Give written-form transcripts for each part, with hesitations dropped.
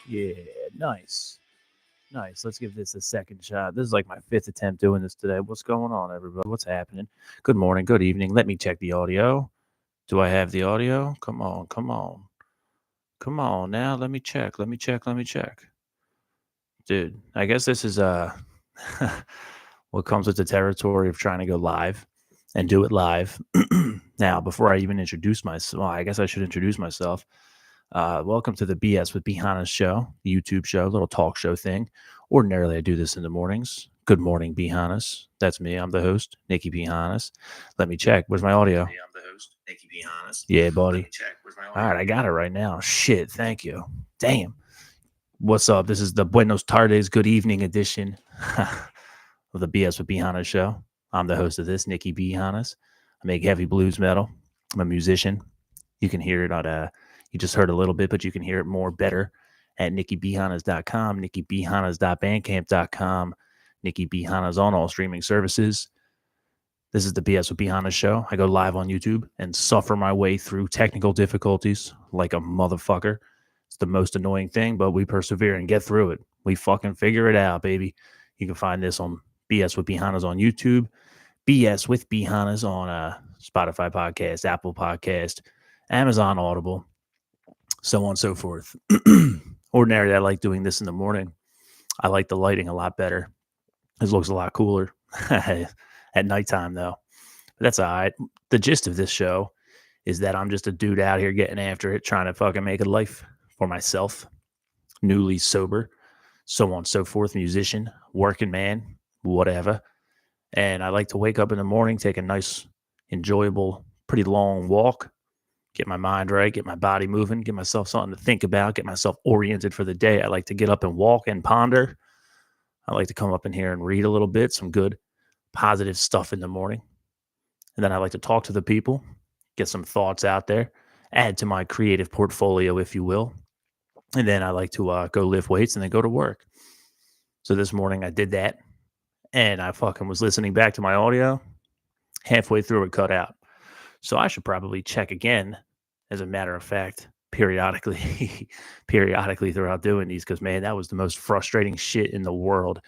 Yeah, nice. Nice. Let's give this a second shot. This is like my fifth attempt doing this today. What's going on, everybody? What's happening? Good morning, good evening. Let me check the audio. Do I have the audio? Come on, come on. Come on now. Let me check. Let me check. Let me check. Dude, I guess this is what comes with the territory of trying to go live and do it live. Now, before I even introduce myself, well, I guess I should introduce myself. Welcome to the BS with Hannas show, YouTube show, little talk show thing. Ordinarily, I do this in the mornings. Good morning, Hannas. That's me. I'm the host, Nicky Hannas. Let me check. Where's my audio? I'm the host, Nicky Hannas. Yeah, buddy. Let me check. Where's my audio? All right, I got it right now. Shit, thank you. Damn. What's up? This is the Buenos Tardes, good evening edition of the BS with Hannas show. I'm the host of this, Nicky Hannas. I make heavy blues metal. I'm a musician. You can hear it on you just heard a little bit, but you can hear it more better at nickybhannas.com, nickybhannas.bandcamp.com, Nicky Hannas on all streaming services. This is the BS with Hannas show. I go live on YouTube and suffer my way through technical difficulties like a motherfucker. It's the most annoying thing, but we persevere and get through it. We fucking figure it out, baby. You can find this on BS with Hannas on YouTube, BS with Hannas on Spotify podcast, Apple podcast, Amazon Audible, so on and so forth. Ordinarily, I like doing this in the morning. I like the lighting a lot better. This looks a lot cooler at nighttime, though. But that's all right. The gist of this show is that I'm just a dude out here getting after it, trying to fucking make a life for myself, newly sober, so on and so forth, musician, working man, whatever. And I like to wake up in the morning, take a nice, enjoyable, pretty long walk, get my mind right, get my body moving, get myself something to think about, get myself oriented for the day. I like to get up and walk and ponder. I like to come up in here and read a little bit, some good, positive stuff in the morning. And then I like to talk to the people, get some thoughts out there, add to my creative portfolio, if you will. And then I like to go lift weights and then go to work. So this morning I did that, and I fucking was listening back to my audio. Halfway through it cut out. So I should probably check again, as a matter of fact, periodically throughout doing these, because, man, that was the most frustrating shit in the world.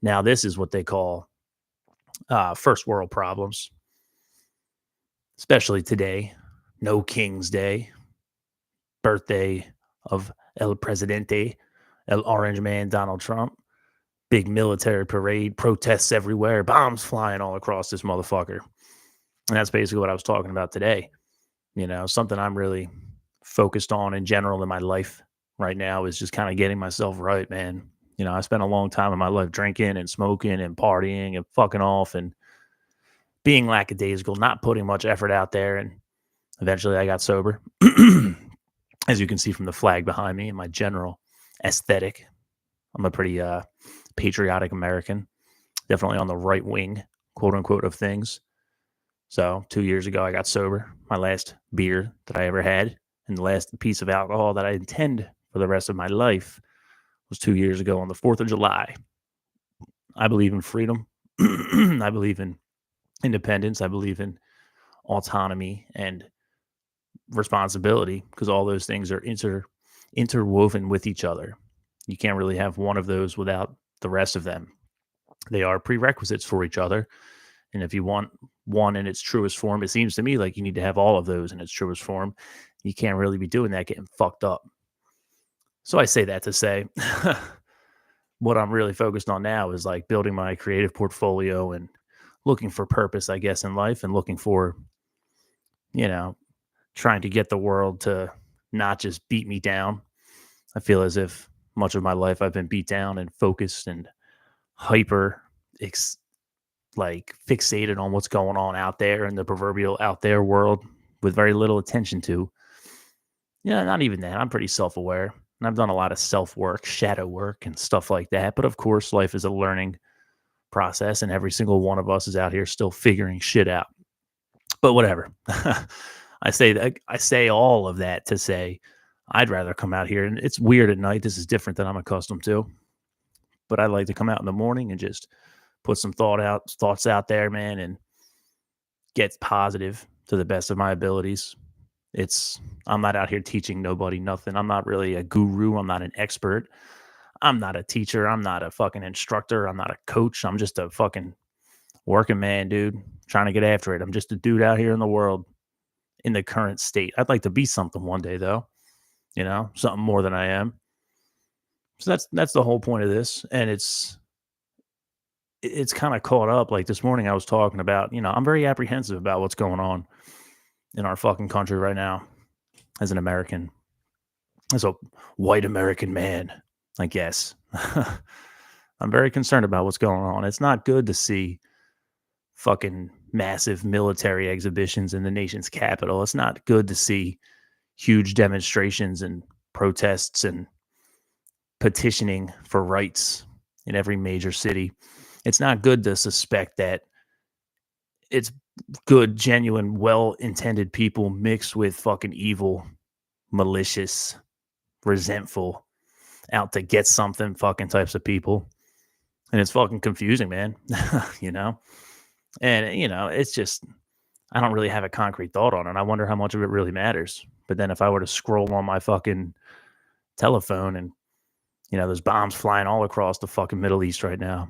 Now, this is what they call first world problems, especially today. No King's Day, birthday of El Presidente, El Orange Man, Donald Trump. Big military parade, protests everywhere, bombs flying all across this motherfucker. And that's basically what I was talking about today. You know, something I'm really focused on in general in my life right now is just kind of getting myself right, man. You know, I spent a long time in my life drinking and smoking and partying and fucking off and being lackadaisical, not putting much effort out there. And eventually I got sober. As you can see from the flag behind me and my general aesthetic, I'm a pretty patriotic American, definitely on the right wing, quote unquote, of things. So 2 years ago, I got sober. My last beer that I ever had and the last piece of alcohol that I intend for the rest of my life was 2 years ago on the 4th of July. I believe in freedom. I believe in independence. I believe in autonomy and responsibility, because all those things are interwoven with each other. You can't really have one of those without the rest of them. They are prerequisites for each other. And if you want one in its truest form, it seems to me like you need to have all of those in its truest form. You can't really be doing that getting fucked up. So I say that to say what I'm really focused on now is like building my creative portfolio and looking for purpose, I guess, in life, and looking for, you know, trying to get the world to not just beat me down. I feel as if much of my life I've been beat down and focused and hyper fixated on what's going on out there in the proverbial out there world with very little attention to. Yeah, not even that. I'm pretty self-aware, and I've done a lot of self-work, shadow work, and stuff like that. But of course, life is a learning process, and every single one of us is out here still figuring shit out. But whatever. I say all of that to say I'd rather come out here, and it's weird at night. This is different than I'm accustomed to. But I like to come out in the morning and just put some thoughts out there, man, and get positive to the best of my abilities. I'm not out here teaching nobody nothing. I'm not really a guru. I'm not an expert. I'm not a teacher. I'm not a fucking instructor. I'm not a coach. I'm just a fucking working man, dude, trying to get after it. I'm just a dude out here in the world in the current state. I'd like to be something one day, though, something more than I am. So that's the whole point of this. And it's kind of caught up. Like this morning, I was talking about, I'm very apprehensive about what's going on in our fucking country right now as an American, as a white American man, I guess. I'm very concerned about what's going on. It's not good to see fucking massive military exhibitions in the nation's capital. It's not good to see huge demonstrations and protests and petitioning for rights in every major city. It's not good to suspect that it's good, genuine, well-intended people mixed with fucking evil, malicious, resentful, out to get something fucking types of people. And it's fucking confusing, man. And, it's just, I don't really have a concrete thought on it. I wonder how much of it really matters. But then if I were to scroll on my fucking telephone and, there's bombs flying all across the fucking Middle East right now.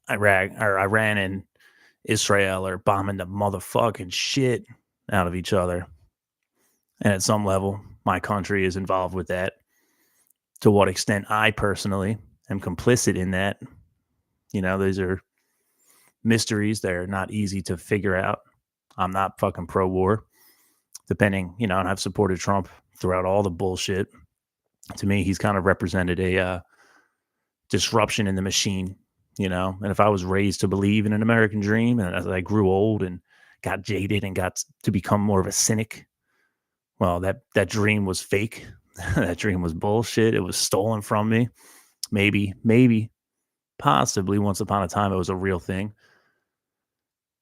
Iran and Israel are bombing the motherfucking shit out of each other. And at some level, my country is involved with that. To what extent I personally am complicit in that, these are mysteries that are not easy to figure out. I'm not fucking pro-war, depending, and I've supported Trump throughout all the bullshit. To me, he's kind of represented a disruption in the machine, and if I was raised to believe in an American dream, and as I grew old and got jaded and got to become more of a cynic, well, that dream was fake. That dream was bullshit. It was stolen from me. Maybe, possibly once upon a time, it was a real thing.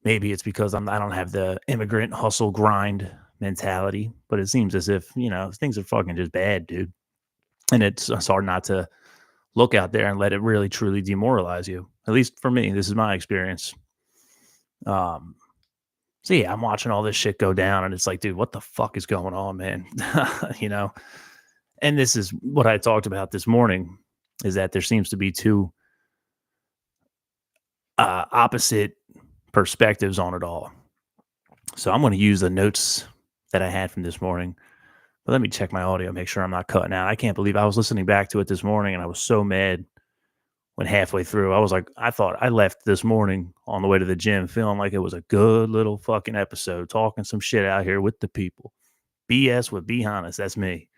Maybe it's because I don't have the immigrant hustle grind mentality, but it seems as if, things are fucking just bad, dude. And it's hard not to look out there and let it really truly demoralize you. At least for me, this is my experience. So yeah, I'm watching all this shit go down and it's like, dude, what the fuck is going on, man? And this is what I talked about this morning, is that there seems to be two opposite perspectives on it all. So I'm going to use the notes that I had from this morning. But let me check my audio, make sure I'm not cutting out. I can't believe I was listening back to it this morning and I was so mad when halfway through. I was like, I thought I left this morning on the way to the gym feeling like it was a good little fucking episode, talking some shit out here with the people. BS with Hannas, that's me.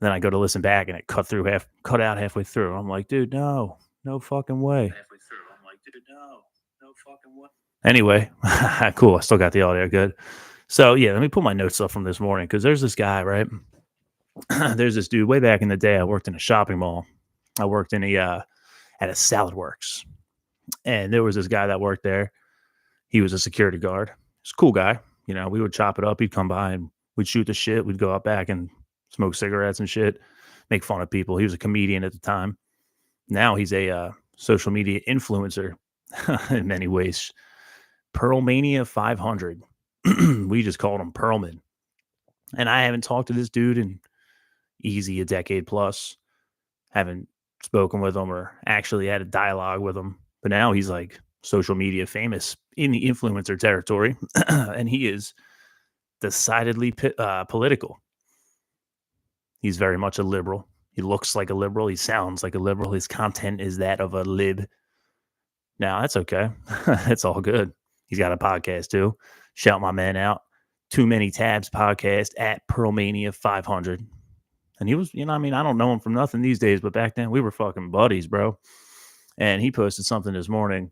Then I go to listen back and it cut out halfway through. I'm like, dude, no fucking way. Anyway, cool. I still got the audio good. So yeah, let me pull my notes up from this morning because there's this guy, right? There's this dude way back in the day. I worked in a shopping mall. I worked in at a Salad Works, and there was this guy that worked there. He was a security guard. He's a cool guy. We would chop it up. He'd come by and we'd shoot the shit. We'd go out back and smoke cigarettes and shit, make fun of people. He was a comedian at the time. Now he's a social media influencer in many ways. Pearlmania 500. We just called him Pearlman. And I haven't talked to this dude in easy a decade plus. Haven't spoken with him or actually had a dialogue with him. But now he's like social media famous in the influencer territory. And he is decidedly political. He's very much a liberal. He looks like a liberal. He sounds like a liberal. His content is that of a lib. Now, that's okay. It's all good. He's got a podcast too. Shout my man out. Too Many Tabs podcast at Pearlmania 500. And he was, I don't know him from nothing these days, but back then we were fucking buddies, bro. And he posted something this morning.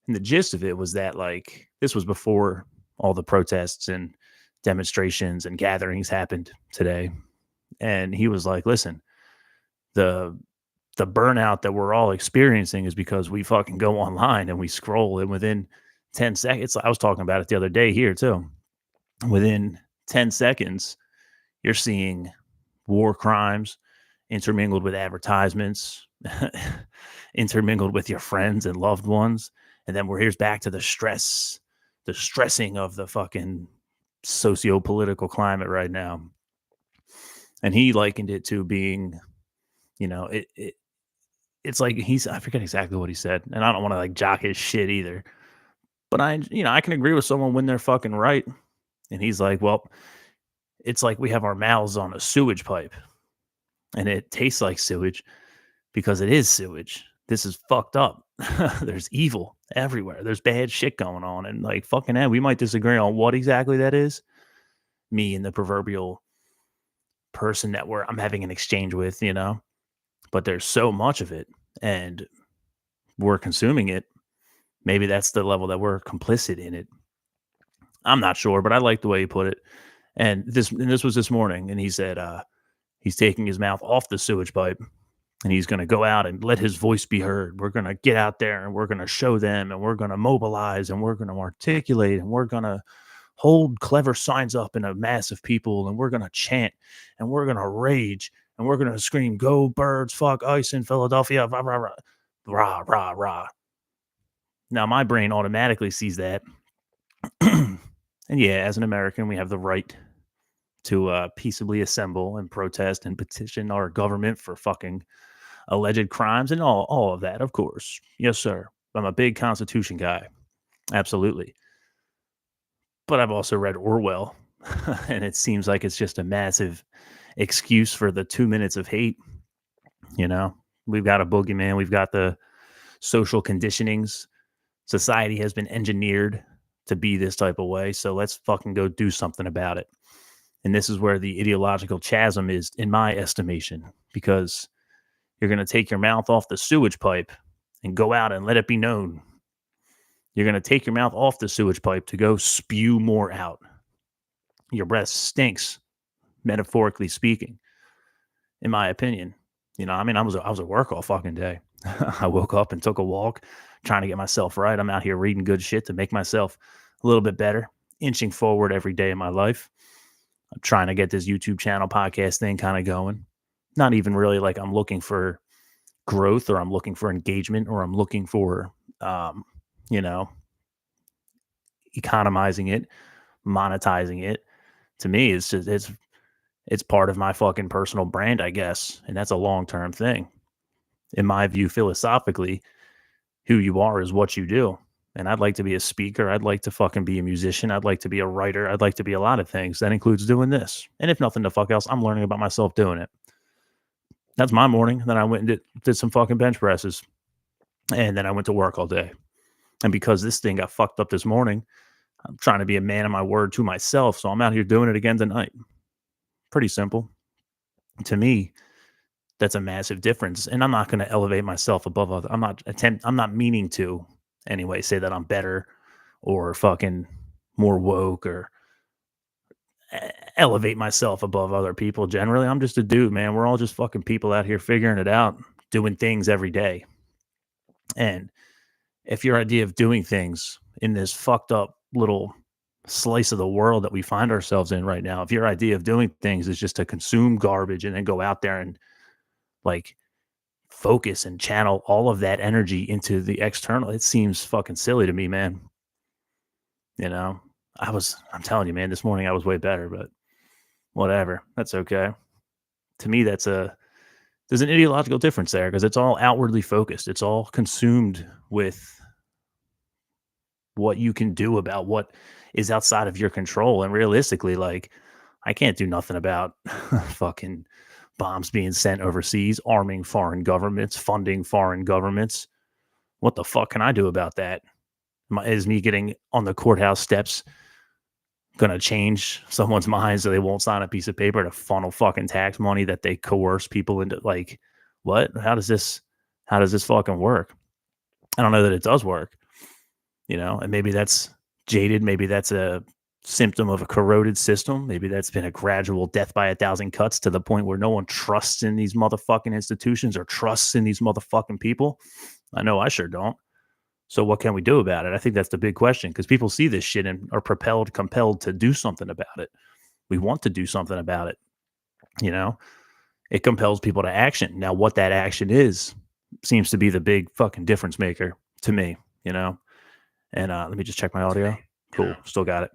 And the gist of it was that, like, this was before all the protests and demonstrations and gatherings happened today. And he was like, listen, the burnout that we're all experiencing is because we fucking go online and we scroll, and within 10 seconds, I was talking about it the other day here too. Within 10 seconds, you're seeing war crimes intermingled with advertisements intermingled with your friends and loved ones. And then here's back to the stressing of the fucking socio-political climate right now. And he likened it to being, it's like I forget exactly what he said, and I don't want to like jock his shit either. But I can agree with someone when they're fucking right. And he's like, well, it's like we have our mouths on a sewage pipe and it tastes like sewage because it is sewage. This is fucked up. There's evil everywhere. There's bad shit going on. And like, fucking hell, we might disagree on what exactly that is. Me and the proverbial person that I'm having an exchange with, but there's so much of it and we're consuming it. Maybe that's the level that we're complicit in it. I'm not sure, but I like the way he put it. And this was this morning, and he said he's taking his mouth off the sewage pipe, and he's going to go out and let his voice be heard. We're going to get out there, and we're going to show them, and we're going to mobilize, and we're going to articulate, and we're going to hold clever signs up in a mass of people, and we're going to chant, and we're going to rage, and we're going to scream, "Go Birds, fuck ice in Philadelphia, rah, rah, rah, rah, rah, rah." Now, my brain automatically sees that. And yeah, as an American, we have the right to peaceably assemble and protest and petition our government for fucking alleged crimes and all of that, of course. Yes, sir. I'm a big Constitution guy. Absolutely. But I've also read Orwell, and it seems like it's just a massive excuse for the 2 minutes of hate. We've got a boogeyman, we've got the social conditionings. Society has been engineered to be this type of way. So let's fucking go do something about it. And this is where the ideological chasm is, in my estimation, because you're going to take your mouth off the sewage pipe and go out and let it be known. You're going to take your mouth off the sewage pipe to go spew more out. Your breath stinks, metaphorically speaking, in my opinion. I was at work all fucking day. I woke up and took a walk, trying to get myself right. I'm out here reading good shit to make myself a little bit better, inching forward every day of my life. I'm trying to get this YouTube channel podcast thing kind of going. Not even really like I'm looking for growth or I'm looking for engagement or I'm looking for, economizing it, monetizing it. To me, it's just, it's part of my fucking personal brand, I guess. And that's a long-term thing. In my view, philosophically, who you are is what you do. And I'd like to be a speaker. I'd like to fucking be a musician. I'd like to be a writer. I'd like to be a lot of things. That includes doing this. And if nothing the fuck else, I'm learning about myself doing it. That's my morning. Then I went and did some fucking bench presses. And then I went to work all day. And because this thing got fucked up this morning, I'm trying to be a man of my word to myself. So I'm out here doing it again tonight. Pretty simple. To me, that's a massive difference. And I'm not going to elevate myself above other. I'm not meaning to anyway say that I'm better or fucking more woke or elevate myself above other people. Generally, I'm just a dude, man. We're all just fucking people out here figuring it out, doing things every day. And if your idea of doing things in this fucked up little slice of the world that we find ourselves in right now, if your idea of doing things is just to consume garbage and then go out there and like focus and channel all of that energy into the external, it seems fucking silly to me, man. I'm telling you, man, this morning I was way better, but whatever. That's okay. To me, there's an ideological difference there because it's all outwardly focused. It's all consumed with what you can do about what is outside of your control. And realistically, like, I can't do nothing about fucking bombs being sent overseas, arming foreign governments, funding foreign governments. What the fuck can I do about that? Is me getting on the courthouse steps going to change someone's mind so they won't sign a piece of paper to funnel fucking tax money that they coerce people into? Like, what? How does this fucking work? I don't know that it does work, and maybe that's jaded. Maybe that's a symptom of a corroded system. Maybe that's been a gradual death by 1,000 cuts to the point where no one trusts in these motherfucking institutions or trusts in these motherfucking people. I know I sure don't. So what can we do about it? I think that's the big question because people see this shit and are compelled to do something about it. We want to do something about it. It compels people to action. Now, what that action is, seems to be the big fucking difference maker to me, you know? And let me just check my audio. Cool. Still got it.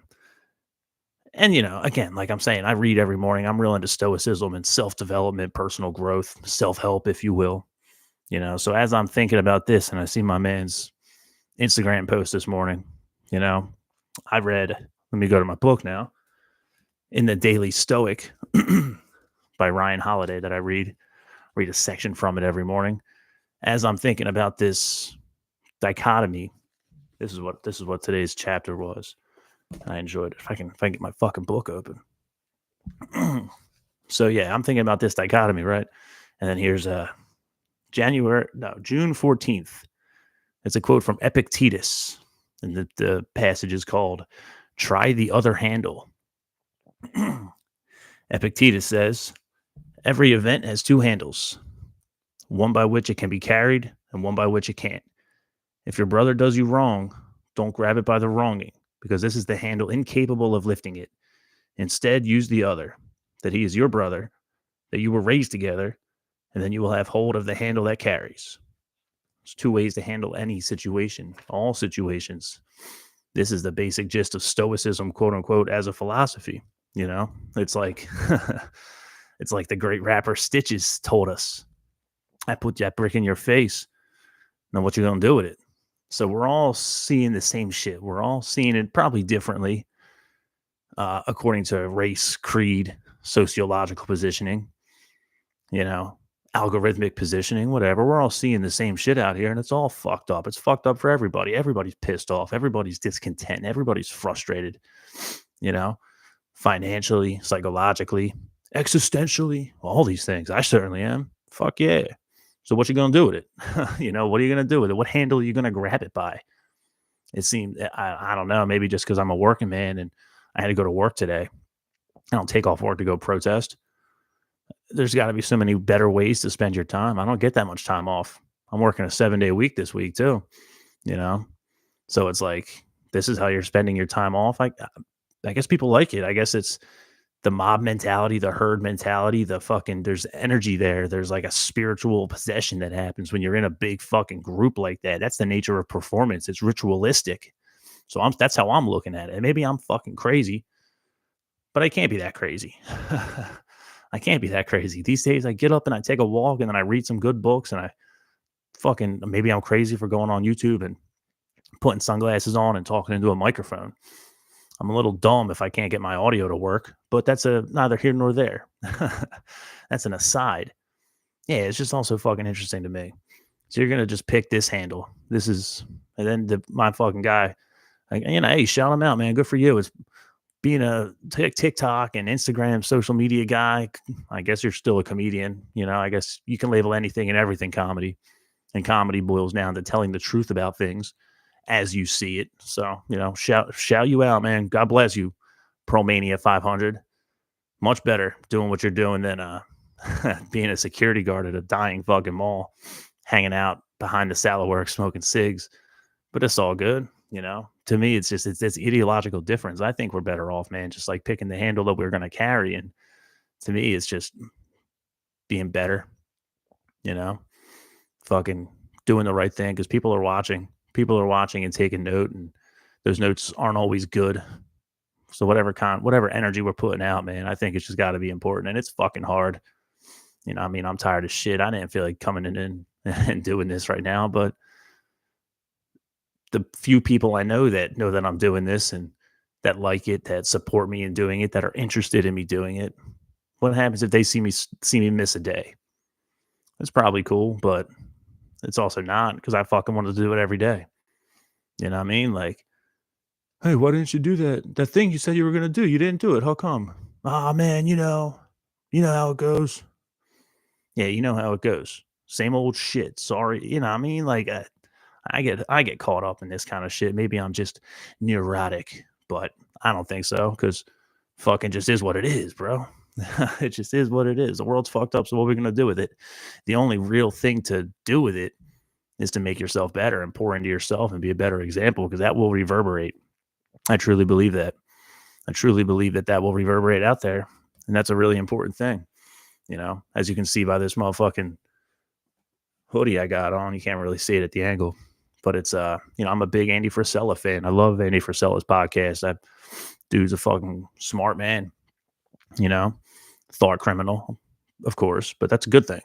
And, again, like I'm saying, I read every morning. I'm real into stoicism and self development, personal growth, self help, if you will. So as I'm thinking about this and I see my man's Instagram post this morning, you know, I read, let me go to my book now, in the Daily Stoic by Ryan Holiday that I read a section from it every morning. As I'm thinking about this dichotomy, this is what today's chapter was. I enjoyed it. If I can get my fucking book open. So yeah, I'm thinking about this dichotomy, right? And then here's June 14th. It's a quote from Epictetus, and the passage is called "Try the Other Handle." Epictetus says, "Every event has two handles, one by which it can be carried and one by which it can't. If your brother does you wrong, don't grab it by the wronging, because this is the handle incapable of lifting it. Instead, use the other, that he is your brother, that you were raised together, and then you will have hold of the handle that carries." There's two ways to handle any situation, all situations. This is the basic gist of Stoicism, quote unquote, as a philosophy. It's like it's like the great rapper Stitches told us. I put that brick in your face. Now what you gonna do with it? So we're all seeing the same shit. We're all seeing it probably differently, according to race, creed, sociological positioning, you know, algorithmic positioning, whatever. We're all seeing the same shit out here, and it's all fucked up. It's fucked up for everybody. Everybody's pissed off. Everybody's discontent. Everybody's frustrated, you know, financially, psychologically, existentially, all these things. I certainly am. Fuck yeah. So what you gonna do with it? What are you gonna do with it? What handle are you gonna grab it by? It seemed I don't know, maybe just because I'm a working man and I had to go to work today. I don't take off work to go protest. There's got to be so many better ways to spend your time. I don't get that much time off. I'm working a 7-day week this week too, you know? So it's like, this is how you're spending your time off. I guess people like it. I guess it's the mob mentality, the herd mentality, there's energy there. There's like a spiritual possession that happens when you're in a big fucking group like that. That's the nature of performance. It's ritualistic. So that's how I'm looking at it. And maybe I'm fucking crazy, but I can't be that crazy. I can't be that crazy. These days I get up and I take a walk and then I read some good books and I maybe I'm crazy for going on YouTube and putting sunglasses on and talking into a microphone. I'm a little dumb if I can't get my audio to work, but that's neither here nor there. That's an aside. Yeah, it's just also fucking interesting to me. So you're gonna just pick this handle. And then my fucking guy, hey, shout him out, man. Good for you. It's being a TikTok and Instagram social media guy. I guess you're still a comedian. I guess you can label anything and everything comedy, and comedy boils down to telling the truth about things as you see it. So, shout you out, man. God bless you, Promania 500. Much better doing what you're doing than being a security guard at a dying fucking mall, hanging out behind the salad work, smoking cigs. But it's all good. To me, it's this ideological difference. I think we're better off, man, just like picking the handle that we're going to carry. And to me, it's just being better, you know, fucking doing the right thing because people are watching. People are watching and taking note, and those notes aren't always good. So whatever energy we're putting out, man, I think it's just got to be important, and it's fucking hard. I'm tired of shit. I didn't feel like coming in and doing this right now, but the few people I know that I'm doing this and that like it, that support me in doing it, that are interested in me doing it. What happens if they see me miss a day? It's probably cool, but it's also not because I fucking want to do it every day. You know what I mean? Like, hey, why didn't you do that thing you said you were gonna do? You didn't do it. How come? Ah, man, you know how it goes. Yeah, you know how it goes. Same old shit. Sorry, you know what I mean? Like, I get caught up in this kind of shit. Maybe I'm just neurotic, but I don't think so because fucking just is what it is, bro. It just is what it is. The world's fucked up, so what are we gonna do with it? The only real thing to do with it is to make yourself better and pour into yourself and be a better example because that will reverberate. I truly believe that. I truly believe that will reverberate out there, and that's a really important thing. As you can see by this motherfucking hoodie I got on. You can't really see it at the angle, but it's I'm a big Andy Frisella fan. I love Andy Frisella's podcast. That dude's a fucking smart man. You know, thought criminal, of course, but that's a good thing.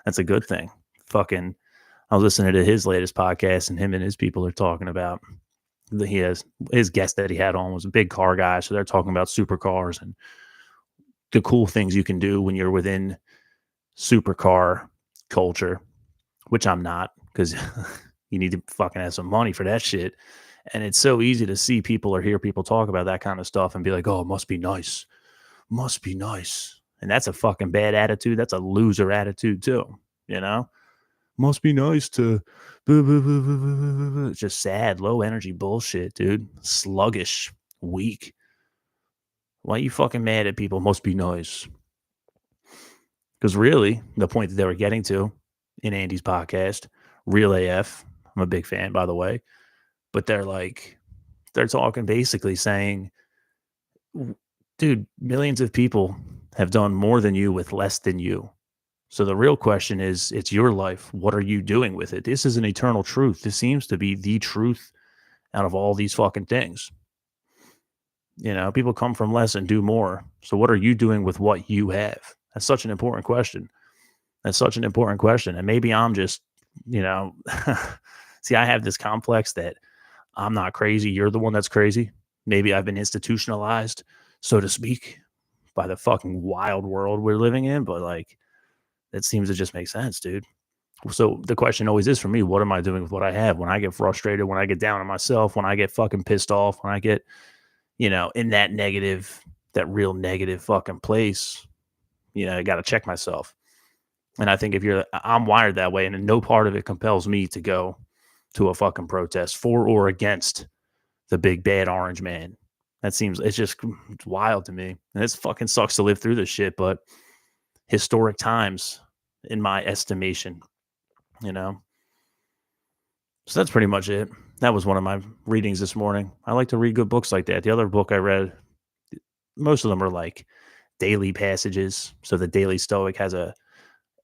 That's a good thing. Fucking, I was listening to his latest podcast, and him and his people are talking about he has his guest that he had on was a big car guy, so they're talking about supercars and the cool things you can do when you're within supercar culture, which I'm not because you need to fucking have some money for that shit. And it's so easy to see people or hear people talk about that kind of stuff and be like, oh, it must be nice. Must be nice. And that's a fucking bad attitude. That's a loser attitude too. You know, must be nice to it's just sad, low energy bullshit, dude. Sluggish, weak. Why are you fucking mad at people? Must be nice. Because really, the point that they were getting to in Andy's podcast, Real AF, I'm a big fan, by the way, but they're talking basically saying, dude, millions of people have done more than you with less than you. So the real question is, it's your life. What are you doing with it? This is an eternal truth. This seems to be the truth out of all these fucking things. People come from less and do more. So what are you doing with what you have? That's such an important question. That's such an important question. And maybe I'm just, you know, see, I have this complex that I'm not crazy. You're the one that's crazy. Maybe I've been institutionalized, so to speak, by the fucking wild world we're living in. But like, that seems to just make sense, dude. So the question always is for me, what am I doing with what I have? When I get frustrated, when I get down on myself, when I get fucking pissed off, when I get, in that negative, that real negative fucking place, I got to check myself. And I think I'm wired that way, and no part of it compels me to go to a fucking protest for or against the big bad orange man. It's wild to me. And it fucking sucks to live through this shit, but historic times in my estimation, you know? So that's pretty much it. That was one of my readings this morning. I like to read good books like that. The other book I read, most of them are like daily passages. So the Daily Stoic has a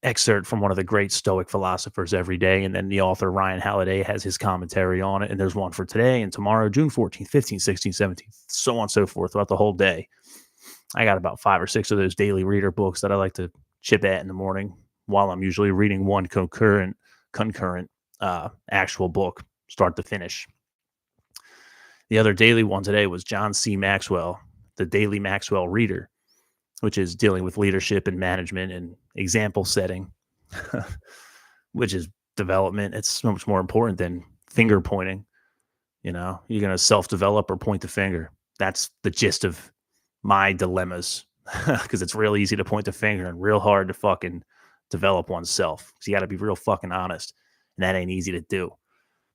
excerpt from one of the great Stoic philosophers every day. And then the author, Ryan Halliday, has his commentary on it. And there's one for today and tomorrow, June 14th, 15th, 16th, 17th, so on and so forth throughout the whole day. I got about 5 or 6 of those daily reader books that I like to chip at in the morning while I'm usually reading one concurrent actual book, start to finish. The other daily one today was John C. Maxwell, the Daily Maxwell Reader, which is dealing with leadership and management and example setting, which is development. It's so much more important than finger pointing. You're going to self-develop or point the finger. That's the gist of my dilemmas, because it's real easy to point the finger and real hard to fucking develop oneself. So you got to be real fucking honest, and that ain't easy to do.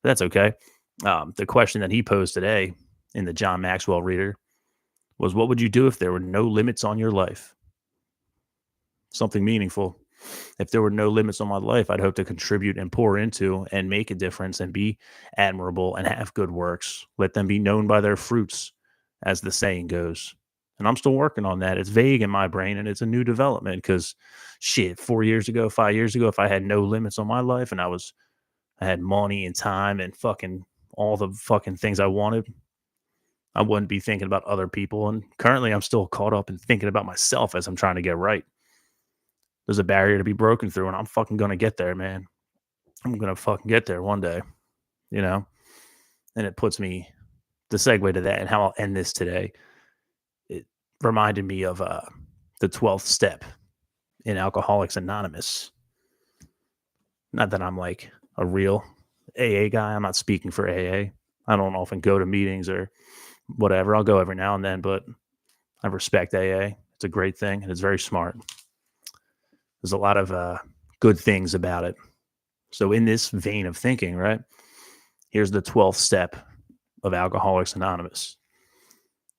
But that's okay. The question that he posed today in the John Maxwell Reader was, what would you do if there were no limits on your life? Something meaningful. If there were no limits on my life, I'd hope to contribute and pour into and make a difference and be admirable and have good works. Let them be known by their fruits, as the saying goes. And I'm still working on that. It's vague in my brain, and it's a new development because shit, 4 years ago, 5 years ago, if I had no limits on my life and I had money and time and fucking all the fucking things I wanted, I wouldn't be thinking about other people. And currently I'm still caught up in thinking about myself as I'm trying to get right. There's a barrier to be broken through, and I'm fucking going to get there, man. I'm going to fucking get there one day, And it puts me, the segue to that and how I'll end this today, it reminded me of the 12th step in Alcoholics Anonymous. Not that I'm like a real AA guy. I'm not speaking for AA. I don't often go to meetings or whatever. I'll go every now and then, but I respect AA. It's a great thing, and it's very smart. There's a lot of good things about it. So in this vein of thinking, right, here's the 12th step of Alcoholics Anonymous.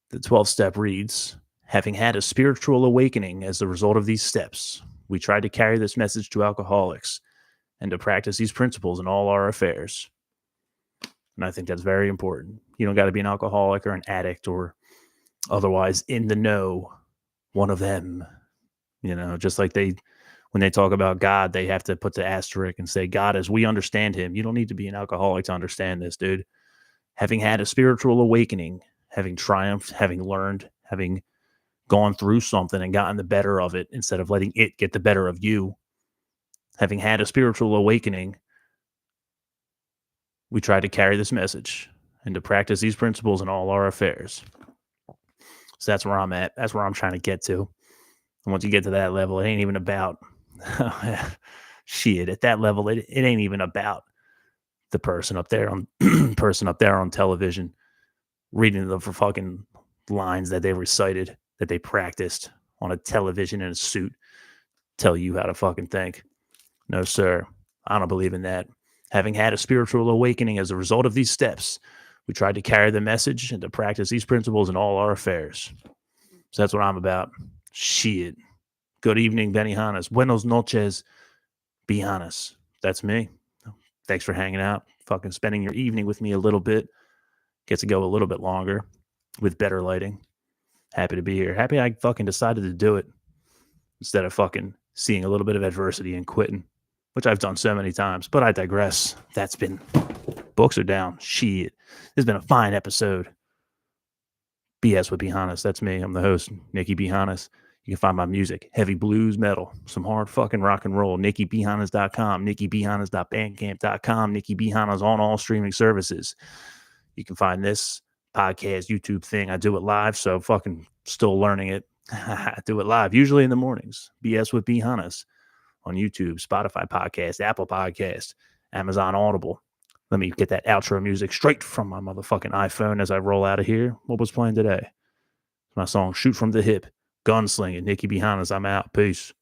The 12th step reads, having had a spiritual awakening as the result of these steps, we try to carry this message to alcoholics and to practice these principles in all our affairs. And I think that's very important. You don't got to be an alcoholic or an addict or otherwise in the know, one of them, just like when When they talk about God, they have to put the asterisk and say, God as we understand him. You don't need to be an alcoholic to understand this, dude. Having had a spiritual awakening, having triumphed, having learned, having gone through something and gotten the better of it instead of letting it get the better of you, having had a spiritual awakening, we try to carry this message and to practice these principles in all our affairs. So that's where I'm at. That's where I'm trying to get to. And once you get to that level, it ain't even about shit. At that level, it ain't even about the person up there on television reading the fucking lines that they recited, that they practiced on a television in a suit, tell you how to fucking think. No, sir. I don't believe in that. Having had a spiritual awakening as a result of these steps, we tried to carry the message and to practice these principles in all our affairs. So that's what I'm about. Shit. Good evening, Benny Hannas. Buenos noches, be Hannas. That's me. Thanks for hanging out, fucking spending your evening with me a little bit. Gets to go a little bit longer with better lighting. Happy to be here. Happy I fucking decided to do it instead of fucking seeing a little bit of adversity and quitting, which I've done so many times. But I digress. That's been, books are down. Shit. This has been a fine episode. BS with Be Honest. That's me. I'm the host, Nicky Be Honest. You can find my music, heavy blues, metal, some hard fucking rock and roll. NickyBeHonest.com, NickyBeHonest.bandcamp.com, Nicky Be Honest on all streaming services. You can find this podcast, YouTube thing. I do it live, so fucking still learning it. I do it live, usually in the mornings. BS with Be Honest on YouTube, Spotify podcast, Apple podcast, Amazon Audible. Let me get that outro music straight from my motherfucking iPhone as I roll out of here. What was playing today? My song, Shoot from the Hip, Gunslinging, Nicky Be Honest. I'm out. Peace.